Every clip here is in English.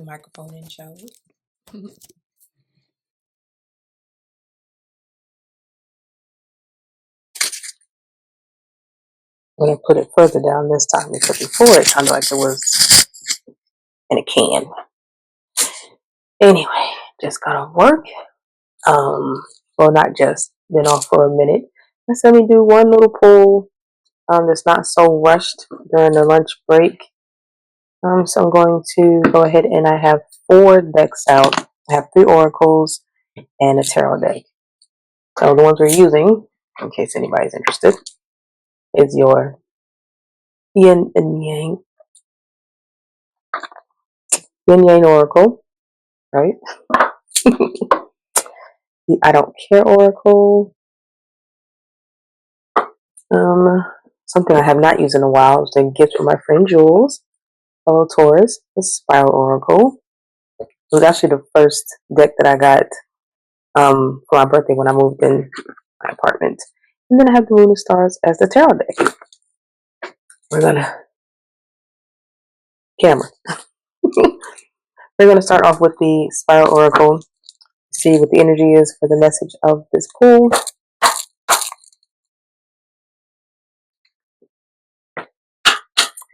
microphone and show. When I put it further down this time because before it sounded like it was in a can. Anyway, just got off work. Well, not just, been off for a minute. Let's let me do one little pull that's not so rushed during the lunch break. So I'm going to go ahead and I have 4 decks out. I have 3 oracles and a tarot deck. So the ones we're using, in case anybody's interested, is your Yin and Yang. Yin Yang Oracle, right? The I Don't Care Oracle. Something I have not used in a while is a gift from my friend Jules. Fellow Taurus, the Spiral Oracle. It was actually the first deck that I got for my birthday when I moved in my apartment. And then I have the Moon and Stars as the tarot deck. We're gonna We're gonna start off with the Spiral Oracle. See what the energy is for the message of this pool.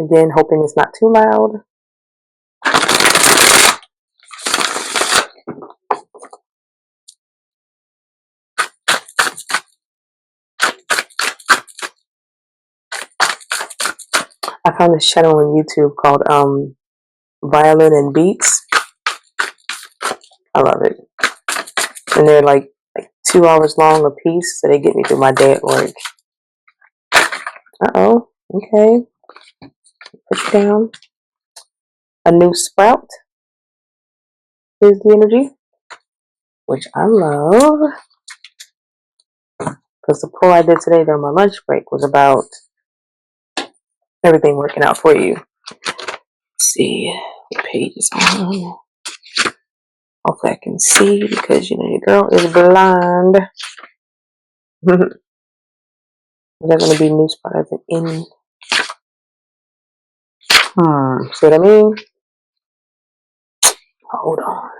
Again, hoping it's not too loud. I found this channel on YouTube called Violin and Beats. I love it. And they're like 2 hours long a piece, so they get me through my day at work. Uh-oh. Okay. Push down. A new sprout is the energy, which I love. Because the pull I did today during my lunch break was about everything working out for you. Let's see what page is on. Hopefully I can see because you know your girl is blind. Is that going to be new spot as an in? See what I mean? Hold on.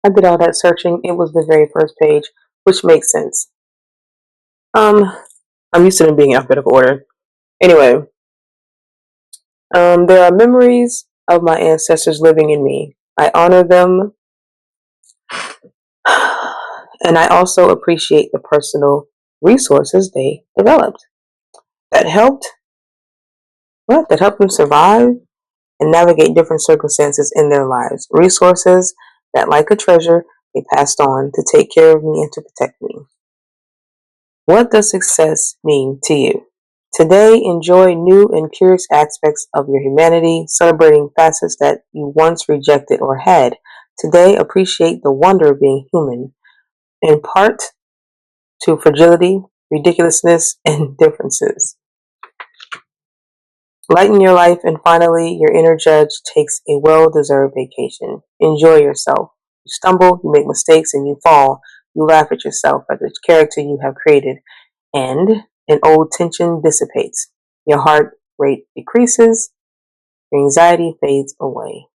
I did all that searching. It was the very first page, which makes sense. I'm used to them being in alphabetical order. Anyway, there are memories of my ancestors living in me. I honor them, and I also appreciate the personal resources they developed that helped them survive and navigate different circumstances in their lives. Resources that, like a treasure, they passed on to take care of me and to protect me. What does success mean to you? Today, enjoy new and curious aspects of your humanity, celebrating facets that you once rejected or had. Today, appreciate the wonder of being human, in part to fragility, ridiculousness, and differences. Lighten your life, and finally, your inner judge takes a well-deserved vacation. Enjoy yourself. You stumble, you make mistakes, and you fall. You laugh at yourself, at the character you have created, and an old tension dissipates. Your heart rate decreases. Your anxiety fades away.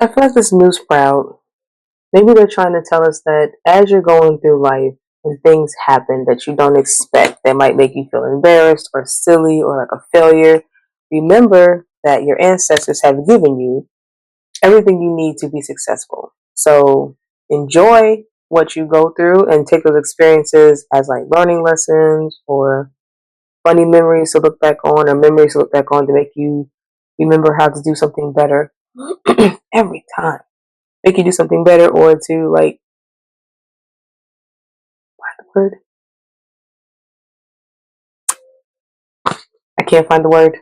I feel like this new sprout, maybe they're trying to tell us that as you're going through life and things happen that you don't expect, that might make you feel embarrassed or silly or like a failure, remember that your ancestors have given you everything you need to be successful. So enjoy what you go through and take those experiences as like learning lessons or funny memories to look back on, or memories to look back on to make you remember how to do something better every time. Make you do something better, or to like, find the word. I can't find the word.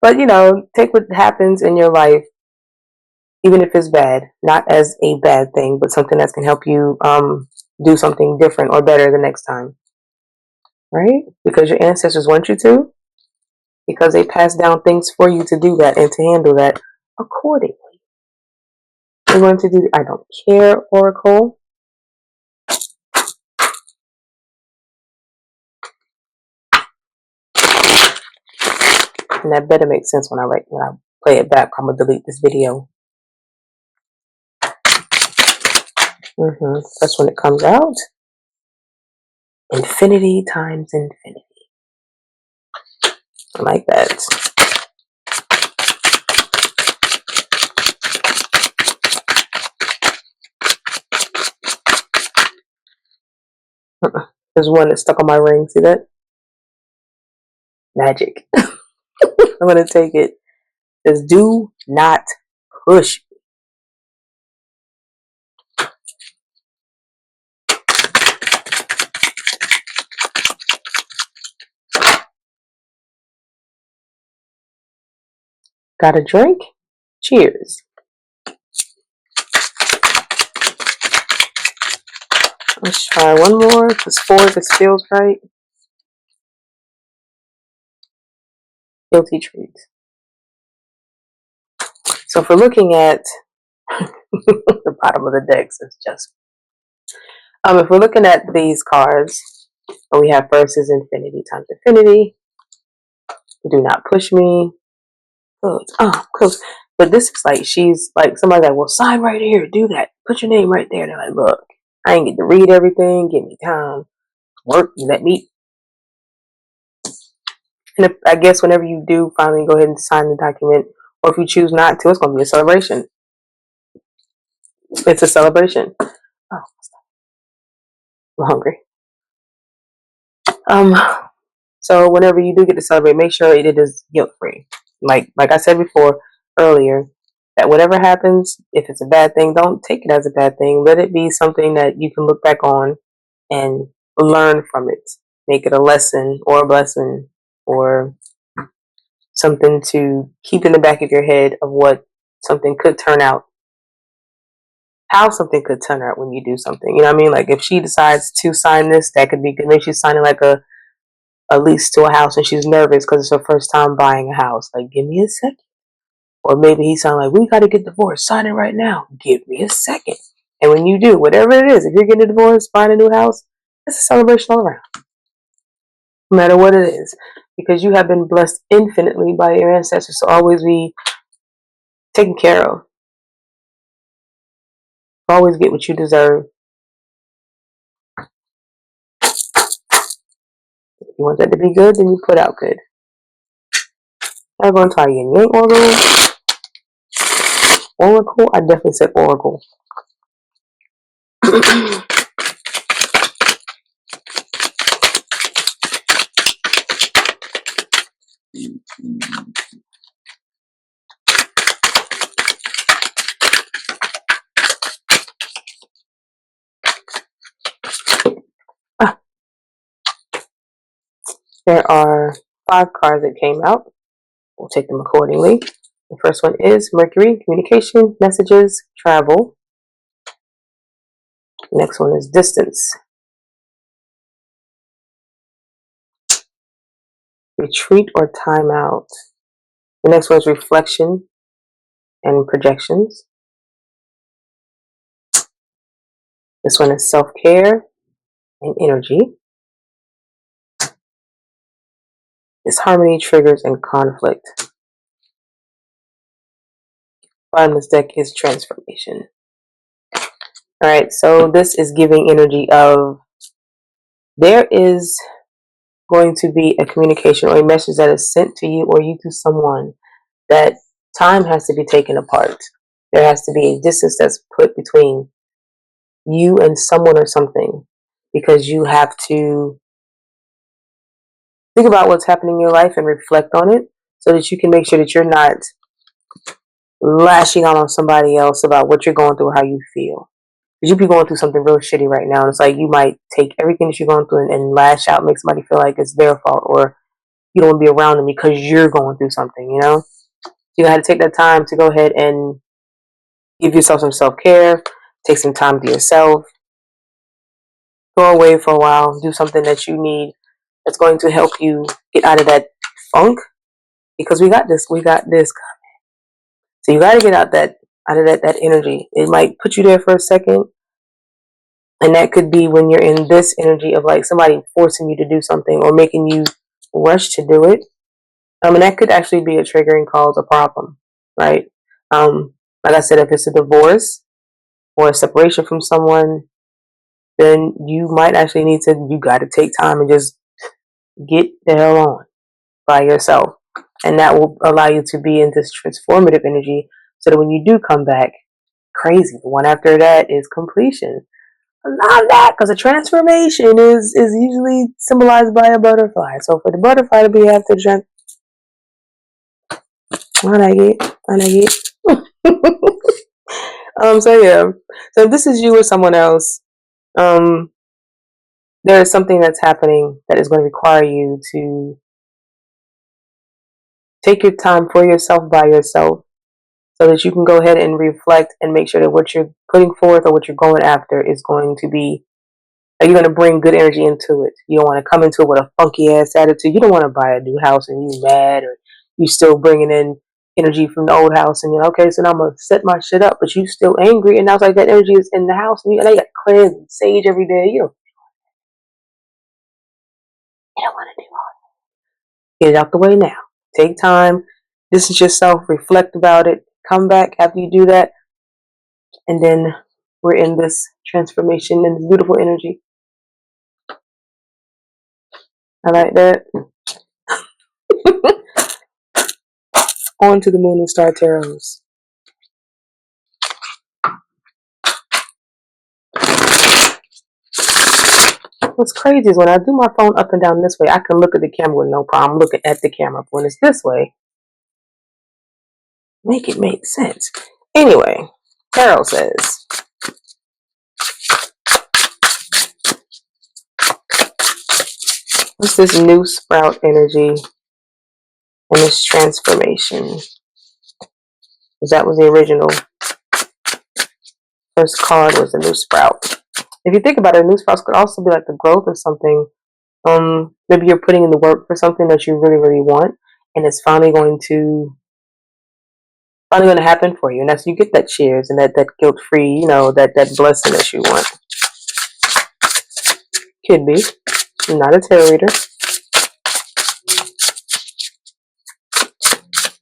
But you know, take what happens in your life, even if it's bad, not as a bad thing, but something that can help you do something different or better the next time. Right? Because your ancestors want you to, because they passed down things for you to do that and to handle that accordingly. We're going to do the I Don't Care Oracle. And that better make sense when I play it back. I'm gonna delete this video. That's when it comes out. Infinity times infinity. I like that. There's one that's stuck on my ring. See that? Magic. I'm gonna take it. Says, do not push. Got a drink? Cheers. Let's try one more. Because 4, this feels right. Guilty trees. So if we're looking at the bottom of the decks, it's just if we're looking at these cards, we have versus infinity times infinity. Do not push me. Close. Close. But this is like she's like somebody like, well, sign right here. Do that. Put your name right there. They're like, look, I ain't get to read everything. Give me time. Work. You let me. And I guess whenever you do finally go ahead and sign the document, or if you choose not to, it's going to be a celebration. It's a celebration. Oh, I'm hungry. So whenever you do get to celebrate, make sure it is guilt-free. Like I said before earlier, that whatever happens, if it's a bad thing, don't take it as a bad thing. Let it be something that you can look back on and learn from it. Make it a lesson or a blessing or something to keep in the back of your head of what something could turn out. How something could turn out when you do something. You know what I mean? Like if she decides to sign this, that could be good. Maybe she's signing like a lease to a house and she's nervous because it's her first time buying a house. Like, give me a second. Or maybe he sounds like, we got to get divorced. Sign it right now. Give me a second. And when you do, whatever it is, if you're getting a divorce, buying a new house, it's a celebration all around. No matter what it is. Because you have been blessed infinitely by your ancestors to always be taken care of. Always get what you deserve. If you want that to be good, then you put out good. I'm going to try you. Ain't Oracle? I definitely said Oracle. There are 5 cards that came out. We'll take them accordingly. The first one is Mercury, communication, messages, travel. The next one is distance, retreat or time out. The next one is reflection and projections. This one is self-care and energy. Disharmony, triggers, and conflict. Bottom of this deck is transformation. Alright, so this is giving energy of there is going to be a communication or a message that is sent to you or you to someone that time has to be taken apart. There has to be a distance that's put between you and someone or something because you have to think about what's happening in your life and reflect on it so that you can make sure that you're not lashing out on somebody else about what you're going through or how you feel. Because you be going through something real shitty right now and it's like you might take everything that you're going through and lash out, make somebody feel like it's their fault or you don't want to be around them because you're going through something, you know? You got to take that time to go ahead and give yourself some self-care, take some time to yourself, go away for a while, do something that you need that's going to help you get out of that funk because we got this coming. So you got to get out of that energy. It might put you there for a second and that could be when you're in this energy of like somebody forcing you to do something or making you rush to do it. And that could actually be a triggering cause a problem, right? Like I said, if it's a divorce or a separation from someone, then you might actually you got to take time and just get the hell on by yourself. And that will allow you to be in this transformative energy so that when you do come back, crazy. The one after that is completion. I love that because a transformation is usually symbolized by a butterfly. So for the butterfly to be after the I like it. I like it. So yeah. So if this is you or someone else, um, there is something that's happening that is going to require you to take your time for yourself by yourself so that you can go ahead and reflect and make sure that what you're putting forth or what you're going after is going to be, are you going to bring good energy into it? You don't want to come into it with a funky ass attitude. You don't want to buy a new house and you mad, or you still bringing in energy from the old house and you're okay, so now I'm going to set my shit up, but you still angry. And now it's like that energy is in the house and they got cleanse and sage every day. You don't want to do all that. Get it out the way now. Take time. Distance yourself. Reflect about it. Come back after you do that. And then we're in this transformation and this beautiful energy. I like that. On to the moon and star tarots. What's crazy is when I do my phone up and down this way, I can look at the camera with no problem looking at the camera. But when it's this way, make it make sense. Anyway, Carol says, what's this new sprout energy and this transformation? Because that was the original. First card was a new sprout. If you think about it, new sprouts could also be like the growth of something. Maybe you're putting in the work for something that you really, really want, and it's finally going to happen for you. And that's you get that cheers and that guilt free, that blessing that you want. Could be. I'm not a tarot reader.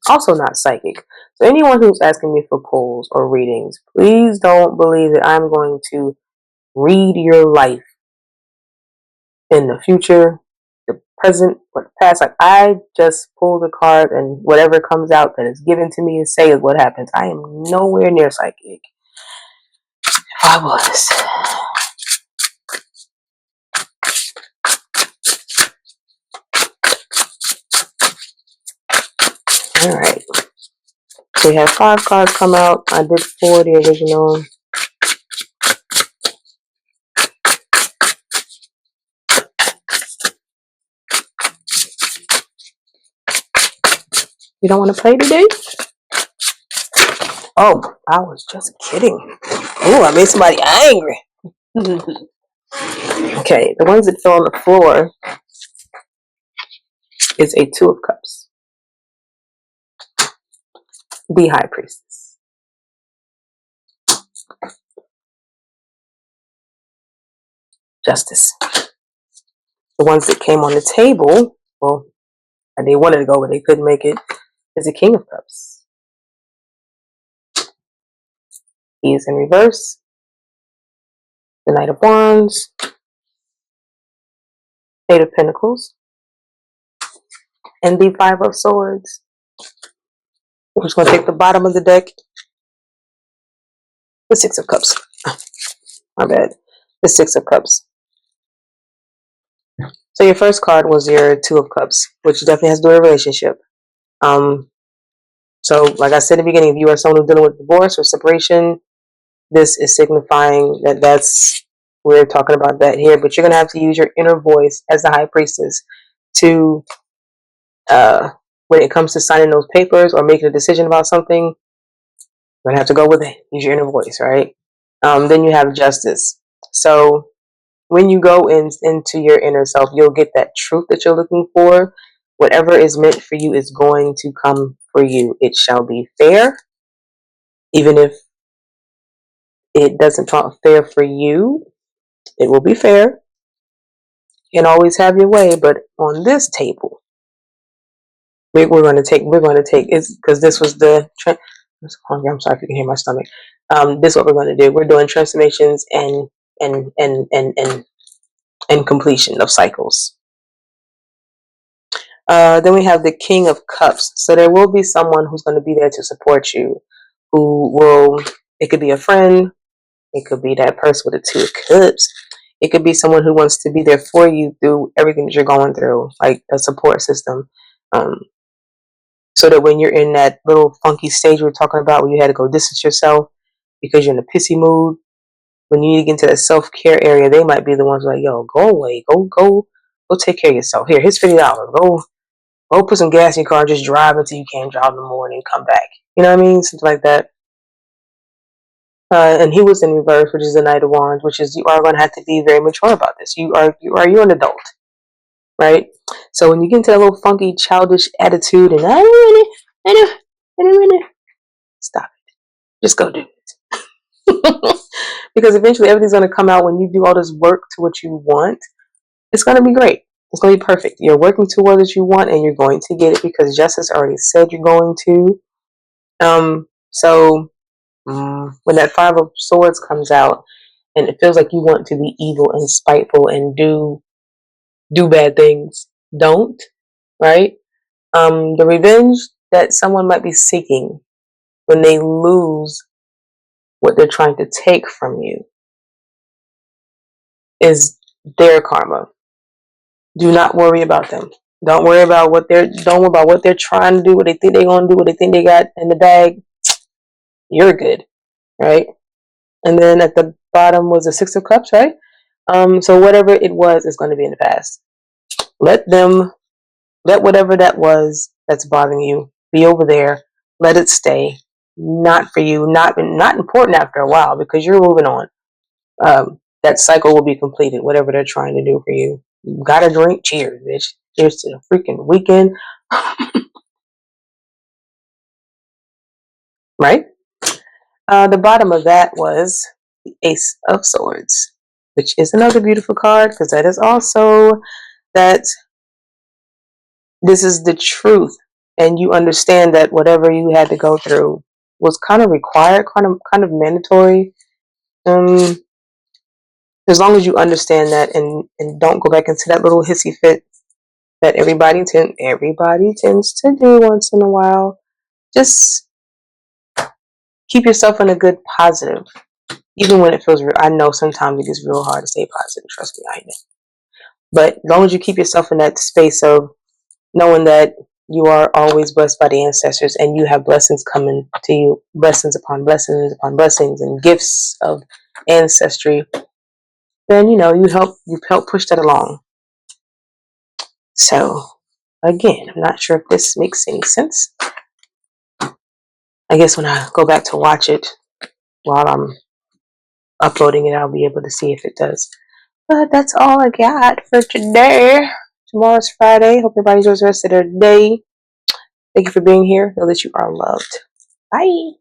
Also not psychic. So anyone who's asking me for pulls or readings, please don't believe that I'm going to read your life in the future, the present, or the past. Like, I just pull the card and whatever comes out that is given to me and say is what happens. I am nowhere near psychic. If I was. Alright. So we have 5 cards come out. I did 4 the original. You don't want to play today? Oh, I was just kidding. Oh, I made somebody angry. Okay, the ones that fell on the floor is a 2 of Cups. The High Priestess. Justice. The ones that came on the table, well, and they wanted to go, but they couldn't make it, is the King of Cups. He is in reverse. The Knight of Wands. 8 of Pentacles. And the 5 of Swords. We're just going to take the bottom of the deck. The 6 of Cups. My bad. The 6 of Cups. So your first card was your 2 of Cups, which definitely has to do with a relationship. So like I said in the beginning, if you are someone who's dealing with divorce or separation, this is signifying that's, we're talking about that here, but you're going to have to use your inner voice as the High Priestess to, when it comes to signing those papers or making a decision about something, you're going to have to go with it. Use your inner voice, right? Then you have Justice. So when you go into your inner self, you'll get that truth that you're looking for. Whatever is meant for you is going to come for you. It shall be fair, even if it doesn't talk fair for you. It will be fair. You can always have your way, but on this table, We're going to take it's because this was the. I'm so hungry. I'm sorry if you can hear my stomach. This is what we're going to do. We're doing transformations and completion of cycles. Then we have the King of Cups. So there will be someone who's going to be there to support you. Who will? It could be a friend. It could be that person with the Two of Cups. It could be someone who wants to be there for you through everything that you're going through, like a support system. So that when you're in that little funky stage we're talking about, where you had to go distance yourself because you're in a pissy mood, when you need to get into that self-care area, they might be the ones like, yo, go away, go take care of yourself. Here's $50. Go put some gas in your car and just drive until you can't drive no more and then come back. You know what I mean? Something like that. And he was in reverse, which is the Knight of Wands, which is you are going to have to be very mature about this. You're an adult, right? So when you get into that little funky, childish attitude and I don't really, stop it. Just go do it. Because eventually everything's going to come out when you do all this work to what you want. It's going to be great. It's going to be perfect. You're working towards what you want and you're going to get it because justice already said you're going to. So when that Five of Swords comes out and it feels like you want to be evil and spiteful and do bad things, don't, right? The revenge that someone might be seeking when they lose what they're trying to take from you is their karma. Do not worry about them. Don't worry about what they're trying to do, what they think they're gonna do, what they think they got in the bag. You're good, right? And then at the bottom was the Six of Cups, right? So whatever it was is going to be in the past. Let whatever that was that's bothering you be over there. Let it stay. Not for you. Not important after a while because you're moving on. That cycle will be completed. Whatever they're trying to do for you. You gotta drink. Cheers, bitch. Cheers to the freaking weekend. Right? The bottom of that was the Ace of Swords, which is another beautiful card because that is also that this is the truth, and you understand that whatever you had to go through was kind of required, kind of mandatory. As long as you understand that and don't go back into that little hissy fit that everybody tends to do once in a while. Just keep yourself in a good positive. Even when it feels real, I know sometimes it gets real hard to stay positive. Trust me, I know. But as long as you keep yourself in that space of knowing that you are always blessed by the ancestors and you have blessings coming to you, blessings upon blessings upon blessings and gifts of ancestry, then you've helped push that along. So again, I'm not sure if this makes any sense. I guess when I go back to watch it while I'm uploading it, I'll be able to see if it does. But that's all I got for today. Tomorrow's Friday. Hope everybody enjoys the rest of their day. Thank you for being here. Know that you are loved. Bye.